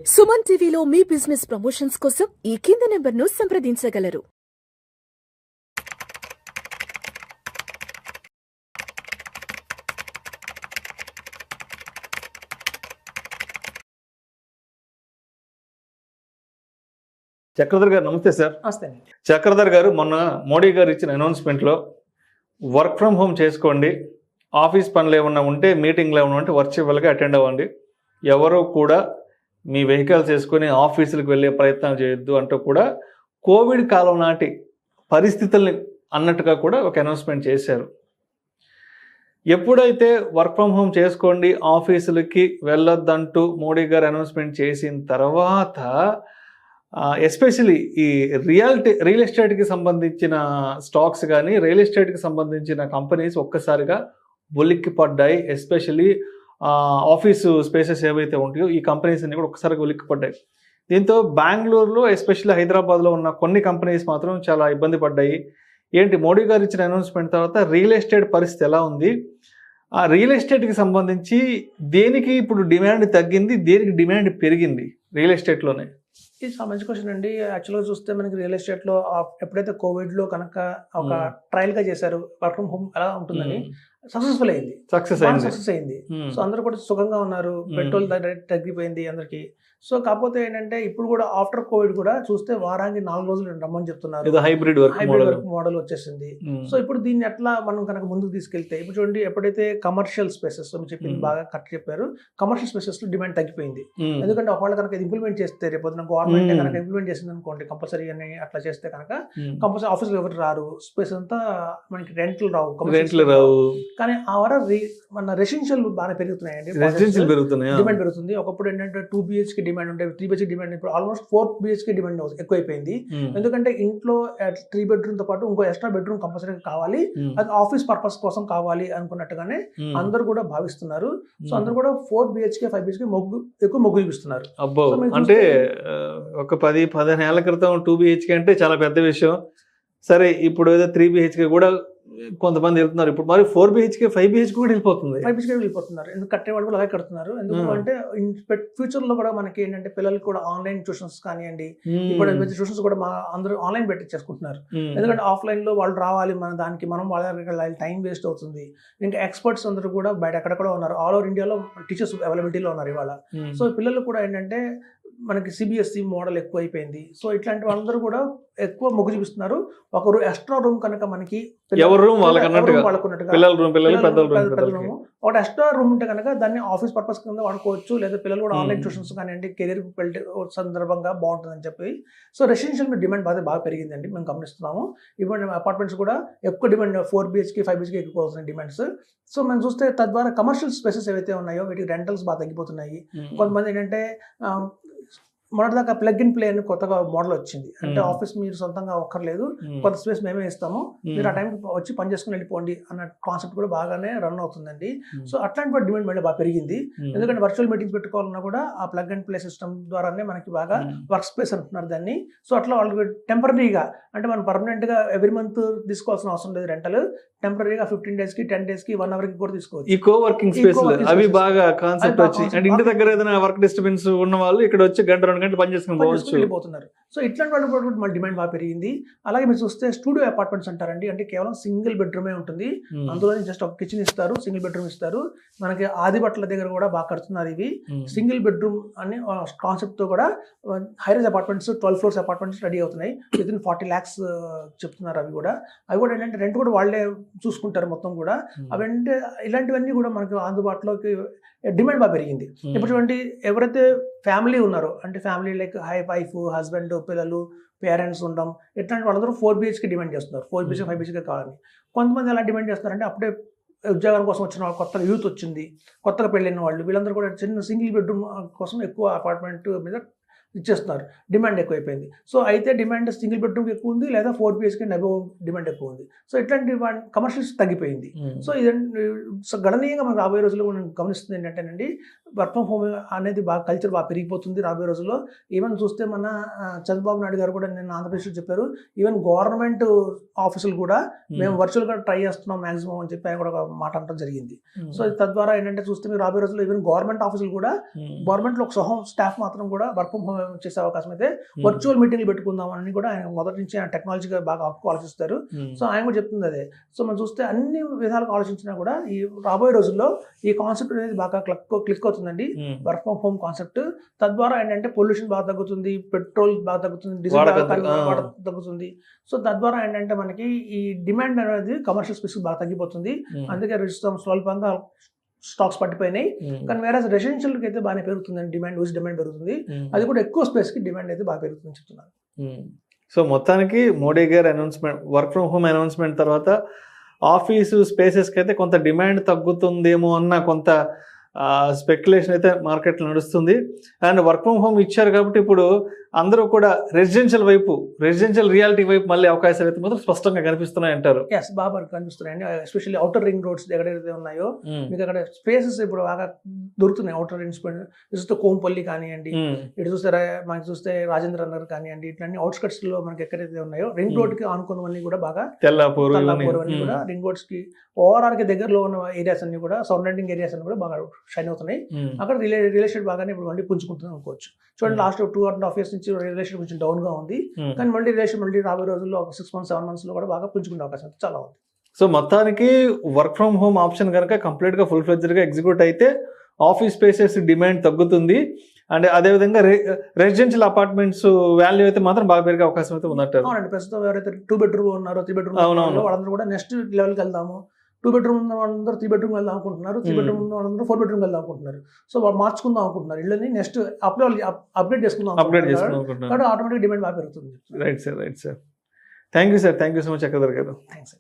సుమన్ టీవీలో మీ business promotions కోసం ఈ కింది నెంబర్ను సంప్రదించగలరు. చక్రధర్ గారు నమస్తే సార్. నమస్తే. చక్రధర్ గారు, మొన్న మోడీ గారు ఇచ్చిన అనౌన్స్మెంట్లో వర్క్ ఫ్రమ్ హోమ్ చేసుకోండి, ఆఫీస్ పనులు ఏమన్నా ఉంటే మీటింగ్లు ఏమన్నా ఉంటే వర్చువల్గా అటెండ్ అవ్వండి, ఎవరు కూడా మీ వెహికల్స్ వేసుకొని ఆఫీసులకు వెళ్ళే ప్రయత్నం చేయొద్దు అంటూ కూడా కోవిడ్ కాలం నాటి పరిస్థితుల్ని అన్నట్టుగా కూడా ఒక అనౌన్స్మెంట్ చేశారు. ఎప్పుడైతే వర్క్ ఫ్రమ్ హోమ్ చేసుకోండి ఆఫీసులకి వెళ్ళొద్దంటూ మోడీ గారు అనౌన్స్మెంట్ చేసిన తర్వాత ఎస్పెషలీ ఈ రియల్ ఎస్టేట్కి సంబంధించిన స్టాక్స్ కానీ రియల్ ఎస్టేట్కి సంబంధించిన కంపెనీస్ ఒక్కసారిగా ఉలిక్కి పడ్డాయి. ఎస్పెషలీ ఆఫీసు స్పేసెస్ ఏవైతే ఉంటాయో ఈ కంపెనీస్ అన్ని కూడా ఒక్కసారిగా ఉలిక్కి పడ్డాయి. దీంతో బెంగళూరులో ఎస్పెషల్లీ హైదరాబాద్లో ఉన్న కొన్ని కంపెనీస్ మాత్రం చాలా ఇబ్బంది పడ్డాయి. ఏంటి మోడీ గారు ఇచ్చిన అనౌన్స్మెంట్ తర్వాత రియల్ ఎస్టేట్ పరిస్థితి ఎలా ఉంది, ఆ రియల్ ఎస్టేట్కి సంబంధించి దేనికి ఇప్పుడు డిమాండ్ తగ్గింది, దేనికి డిమాండ్ పెరిగింది రియల్ ఎస్టేట్లోనే? ఇది చాలా మంచి క్వశ్చన్ అండి. యాక్చువల్గా చూస్తే మనకి రియల్ ఎస్టేట్లో ఎప్పుడైతే కోవిడ్లో కనుక ఒక ట్రయల్గా చేశారు వర్క్ ఫ్రమ్ హోమ్ ఎలా ఉంటుందని, సక్సెస్ఫుల్ అయింది. సక్సెస్ అయింది. సో అందరూ కూడా సుఖంగా ఉన్నారు, పెట్రోల్ తగ్గిపోయింది అందరికి. సో కాకపోతే ఏంటంటే ఇప్పుడు కూడా ఆఫ్టర్ కోవిడ్ కూడా చూస్తే వారానికి 4 రోజులు రమ్మని చెప్తున్నారు. హైబ్రిడ్ వర్క్ మోడల్ వచ్చేసింది. సో ఇప్పుడు దీన్ని ఎట్లా మనం కనుక ముందుకు తీసుకెళ్తే, ఇప్పుడు చూడండి ఎప్పుడైతే కమర్షియల్ స్పేసెస్ చెప్పింది బాగా కరెక్ట్ చెప్పారు, కమర్షియల్ స్పేసెస్ లో డిమాండ్ తగ్గిపోయింది. ఎందుకంటే ఒకవేళ కనుక ఇంప్లిమెంట్ చేస్తే రేపొద్దున గవర్నమెంట్ కనుక ఇంప్లిమెంట్ చేసింది అనుకోండి, కంపల్సరీ అని అట్లా చేస్తే కనుక కంపల్సరీ ఆఫీసులు ఎవరు రారు, స్పేస్ అంతా మనకి రెంట్లు రావు. కానీ ఆ వర మన రెసిడెన్షియల్ బాగా పెరుగుతున్నాయండి, డిమాండ్ పెరుగుతుంది. ఒకప్పుడు ఏంటంటే 2 BHK డిమాండ్ ఉంటే 3 BHK డిమాండ్ ఇప్పుడు ఆల్మోస్ట్ 4 BHK డిమాండ్ ఎక్కువైపోయింది. ఎందుకంటే ఇంట్లో 3 బెడ్రూమ్ తో పాటు ఇంకో ఎక్స్ట్రా బెడ్రూమ్ కంపల్సరీ కావాలి, అది ఆఫీస్ పర్పస్ కోసం కావాలి అనుకున్నట్టుగానే అందరూ కూడా భావిస్తున్నారు. సో అందరూ కూడా 4 BHK 5 BHK ఎక్కువ మొగ్గు చూపిస్తున్నారు. అబ్బో, అంటే ఒక 10-15 ఏళ్ల క్రితం 2 BHK అంటే చాలా పెద్ద విషయం. సరే, ఇప్పుడు ఏదో 3 BHK కూడా కొంతమంది వెళ్తున్నారు. ఇప్పుడు మరి 4 BHK 5 BHK కూడా వెళ్ళిపోతున్నారు. ఎందుకు కట్టేవాళ్ళు కూడా అలాగే కడుతున్నారు. ఎందుకు అంటే ఫ్యూచర్ లో కూడా మనకి ఏంటంటే పిల్లలకి కూడా ఆన్లైన్ ట్యూషన్స్ కానివ్వండి, ఇప్పుడు ట్యూషన్స్ కూడా అందరూ ఆన్లైన్ పెట్టించేసుకుంటున్నారు. ఎందుకంటే ఆఫ్లైన్ లో వాళ్ళు రావాలి, మన దానికి మనం వాళ్ళ దగ్గరికి టైం వేస్ట్ అవుతుంది. ఇంకా ఎక్స్పర్ట్స్ అందరూ కూడా బయట ఎక్కడ కూడా ఉన్నారు, ఆల్ ఓవర్ ఇండియాలో టీచర్స్ అవైలబిలిటీలో ఉన్నారు ఇవాళ. సో పిల్లలు కూడా ఏంటంటే మనకి CBSE మోడల్ ఎక్కువ అయిపోయింది. సో ఇట్లాంటి వాళ్ళందరూ కూడా ఎక్కువ మొగ్గు చూపిస్తున్నారు. ఒకరు ఎక్స్ట్రా రూమ్ కనుక మనకి ఒక ఎక్స్ట్రా రూమ్ ఉంటే కనుక దాన్ని ఆఫీస్ పర్పస్ కింద వాడుకోవచ్చు, లేదా పిల్లలు కూడా ఆన్లైన్ ట్యూషన్స్ కానివ్వండి, కెరీర్ సందర్భంగా బాగుంటుందని చెప్పి. సో రెసిడెన్షియల్ డిమాండ్ బాగా పెరిగిందండి, మేము గమనిస్తున్నాము. ఇప్పుడు అపార్ట్మెంట్స్ కూడా ఎక్కువ డిమాండ్ 4 BHK 5 BHK ఎక్కువ అవుతున్నాయి డిమాండ్స్. సో మనం చూస్తే తద్వారా కమర్షియల్ స్పేసెస్ ఏవైతే ఉన్నాయో వీటికి రెంటల్స్ బాగా తగ్గిపోతున్నాయి. కొంతమంది ఏంటంటే మొదటిదాకా ప్లగ్ అండ్ ప్లే అని కొత్తగా మోడల్ వచ్చింది. అంటే ఆఫీస్ మీరు సొంతంగా ఒక్కర్లేదు, కొంత స్పేస్ మేమే ఇస్తాము, మీరు ఆ టైంకి వచ్చి పని చేసుకుని వెళ్ళిపోండి అన్న కాన్సెప్ట్ కూడా బాగానే రన్ అవుతుందండి. సో అట్లాంటి డిమాండ్ మళ్ళీ బాగా పెరిగింది. ఎందుకంటే వర్చువల్ మీటింగ్స్ పెట్టుకోవాలన్నా కూడా ఆ ప్లగ్ అండ్ ప్లే సిస్టమ్ ద్వారానే మనకి బాగా వర్క్ స్పేస్ అంటున్నారు దాన్ని. సో అట్లా వాళ్ళకి టెంపరీగా, అంటే మనం పర్మనెంట్ గా ఎవ్రీ మంత్ తీసుకోవాల్సిన అవసరం లేదు రెంటల్, టెంపరీగా 15 days కి 10 days కి 1 hour కి కూడా తీసుకోవచ్చు. ఈ కో వర్కింగ్ స్పేస్ అవి బాగా కాన్సెప్ట్ వచ్చి, అంటే ఇంటి దగ్గర ఏదైనా వర్క్ డిస్టర్బెన్స్ ఉన్న వాళ్ళు ఇక్కడ వచ్చి గంట 2 గంటలు పని చేసుకుని వెళ్ళిపోతున్నారు. సో ఇట్లాంటి వాళ్ళు కూడా మన డిమాండ్ బాగా పెరిగింది. అలాగే మీరు చూస్తే స్టూడియో అపార్ట్మెంట్స్ అంటారండి, అంటే కేవలం సింగిల్ బెడ్రూమే ఉంటుంది, అందులో జస్ట్ ఒక కిచెన్ ఇస్తారు, సింగిల్ బెడ్రూమ్ ఇస్తారు. మనకి ఆదిబట్ల దగ్గర కూడా బాగా కడుతున్నారు ఇవి సింగిల్ బెడ్రూమ్ అని కాన్సెప్ట్ తో కూడా high-rise apartments 12 floors apartments ready అవుతున్నాయి. విత్ ఇన్ 40 lakhs చెప్తున్నారు. అవి కూడా ఏంటంటే రెంట్ కూడా వాళ్ళే చూసుకుంటారు మొత్తం కూడా. అవంటే ఇలాంటివన్నీ కూడా మనకు అందుబాటులోకి డిమాండ్ బాగా పెరిగింది. ఇప్పుడు చూడండి, ఎవరైతే ఫ్యామిలీ ఉన్నారో, అంటే ఫ్యామిలీ లైక్ వైఫ్, హస్బెండ్, పిల్లలు, పేరెంట్స్ ఉండడం, ఇట్లాంటి వాళ్ళందరూ 4 BHK డిమాండ్ చేస్తున్నారు. 4 BHK 5 BHK కావాలని. కొంతమంది ఎలా డిమాండ్ చేస్తున్నారంటే అప్పుడే ఉద్యోగాల కోసం వచ్చిన వాళ్ళు, కొత్తగా యూత్ వచ్చింది, కొత్తగా పెళ్ళైన వాళ్ళు, వీళ్ళందరూ కూడా చిన్న సింగిల్ బెడ్రూమ్ కోసం ఎక్కువ అపార్ట్మెంట్ మీద ఇచ్చేస్తున్నారు, డిమాండ్ ఎక్కువైపోయింది. సో అయితే డిమాండ్ సింగిల్ బెడ్రూమ్కి ఎక్కువ ఉంది, లేదా 4 BHK అబోవ్ డిమాండ్ ఎక్కువ ఉంది. సో ఇట్లాంటి కమర్షియల్స్ తగ్గిపోయింది. సో ఇదండి, సో గణనీయంగా మనం రాబోయే రోజుల్లో మనం గమనిస్తుంది ఏంటంటేనండి, వర్క్ ఫ్రమ్ హోమ్ అనేది బాగా కల్చర్ బాగా పెరిగిపోతుంది రాబోయే రోజుల్లో. ఈవెన్ చూస్తే మన చంద్రబాబు నాయుడు గారు కూడా నిన్న ఆంధ్రప్రదేశ్లో చెప్పారు, ఈవెన్ గవర్నమెంట్ ఆఫీసులు కూడా మేము వర్చువల్గా ట్రై చేస్తున్నాం మ్యాక్సిమం అని చెప్పి ఆయన కూడా ఒక మాట అనడం జరిగింది. సో తద్వారా ఏంటంటే చూస్తే మీరు రాబోయే రోజుల్లో ఈవెన్ గవర్నమెంట్ ఆఫీసులు కూడా, గవర్నమెంట్లో ఒక సహం స్టాఫ్ మాత్రం కూడా వర్క్ ఫ్రమ్ హోమ్ చేసే అవకాశం అయితే వర్చువల్ మీటింగ్లు పెట్టుకుందాం అని కూడా ఆయన మొదటి నుంచి ఆయన టెక్నాలజీగా బాగా ఆలోచిస్తారు. సో ఆయన కూడా చెప్తుంది అదే. సో మనం చూస్తే అన్ని విధాలుగా ఆలోచించినా కూడా ఈ రాబోయే రోజుల్లో ఈ కాన్సెప్ట్ అనేది బాగా క్లిక్ అవుతుందండి, వర్క్ ఫ్రమ్ హోమ్ కాన్సెప్ట్. తద్వారా ఏంటంటే పొల్యూషన్ బాగా తగ్గుతుంది, పెట్రోల్ బాగా తగ్గుతుంది, డీజిల్ బాగా తగ్గుతుంది. సో తద్వారా ఏంటంటే మనకి ఈ డిమాండ్ అనేది కమర్షియల్ స్పేస్ బాగా తగ్గిపోతుంది. అందుకే స్వల్పంగా స్టాక్స్ పట్టిపోయినాయి. కానీ వేరే రెసిడెన్షియల్కి అయితే బాగానే పెరుగుతుందండి, డిమాండ్ పెరుగుతుంది. అది కూడా ఎక్కువ స్పేస్కి డిమాండ్ అయితే బాగా పెరుగుతుందని చెప్తున్నారు. సో మొత్తానికి మోడీ గారి announcement, work from home announcement తర్వాత ఆఫీసు స్పేసెస్కి అయితే కొంత డిమాండ్ తగ్గుతుందేమో అన్న కొంత స్పెక్యులేషన్ అయితే మార్కెట్లో నడుస్తుంది. అండ్ వర్క్ ఫ్రమ్ హోమ్ ఇచ్చారు కాబట్టి ఇప్పుడు అందరూ కూడా రెసిడెన్షియల్ రియాలిటీ వైపు మళ్ళీ అవకాశాలు అయితే మాత్రం స్పష్టంగా కనిపిస్తున్నాయి అంటారు. బాగా కనిపిస్తున్నాయండి. ఎస్పెషల్లీ అవుటర్ రింగ్ రోడ్స్ ఎక్కడైతే ఉన్నాయో మీకు అక్కడ స్పేసెస్ ఇప్పుడు బాగా దొరుకుతున్నాయి. అవుటర్ రింగ్స్ చూస్తే కోంపల్లి కానివ్వండి, ఇటు చూస్తే మనకి చూస్తే రాజేంద్ర నగర్ కానివ్వండి, ఇట్లాంటి అవుట్స్కట్స్ లో మనకి ఎక్కడైతే ఉన్నాయో రింగ్ రోడ్ కి ఆనుకున్నవన్నీ కూడా బాగా తెల్లాపూర్ అన్ని కూడా రింగ్ రోడ్స్ కి ఓవరాల్ కి దగ్గరలో ఉన్న ఏరియాస్ అన్ని కూడా సరౌండింగ్ ఏరియాస్ అన్ని కూడా బాగా షైన్ అవుతున్నాయి. అక్కడ రియల్ ఎస్టేట్ బాగానే ఇప్పుడు మళ్ళీ పుంజుకుంటుంది అనుకోవచ్చు. చూడండి, లాస్ట్ 2.5 years నుంచి రియల్ ఎస్టేట్ కొంచెం డౌన్ గా ఉంది. కానీ మళ్ళీ రాబోయే రోజుల్లో ఒక 6 months 7 months లో కూడా బాగా పుంజుకునే అవకాశం చాలా ఉంది. సో మొత్తానికి వర్క్ ఫ్రమ్ హోమ్ ఆప్షన్ కనుక కంప్లీట్ గా ఫుల్ ఫ్లెడ్జ్డ్ గా ఎగ్జిక్యూట్ అయితే ఆఫీస్ స్పేసెస్ డిమాండ్ తగ్గుతుంది. అండ్ అదేవిధంగా రెసిడెన్షియల్ అపార్ట్మెంట్స్ వాల్యూ అయితే మాత్రం బాగా పెరిగే అవకాశం అయితే ఉన్నట్టు. అవునండి, ప్రస్తుతం ఎవరైతే 2 bedroom ఉన్నారో 3 bedroom వాళ్ళందరూ కూడా నెక్స్ట్ లెవెల్కి వెళ్దాము, 2 bedroom ఉన్న వాళ్ళందరూ 3 bedroom వెళ్దాం అనుకుంటున్నారు, 3 bedroom ఉన్న వాళ్ళందరూ 4 bedroom వెళ్దాం అనుకుంటున్నారు. సో వాళ్ళు మార్చుకుందాం అనుకుంటున్నారు, ఇళ్ళని నెక్స్ట్ అప్గ్రేడ్ చేసుకుందాం అనుకుంటున్నారు. ఆటోమేటిక్ డిమాండ్ బాగా పెరుగుతుంది. Right sir. Thank you so much Chakradhar గారు. థ్యాంక్స్.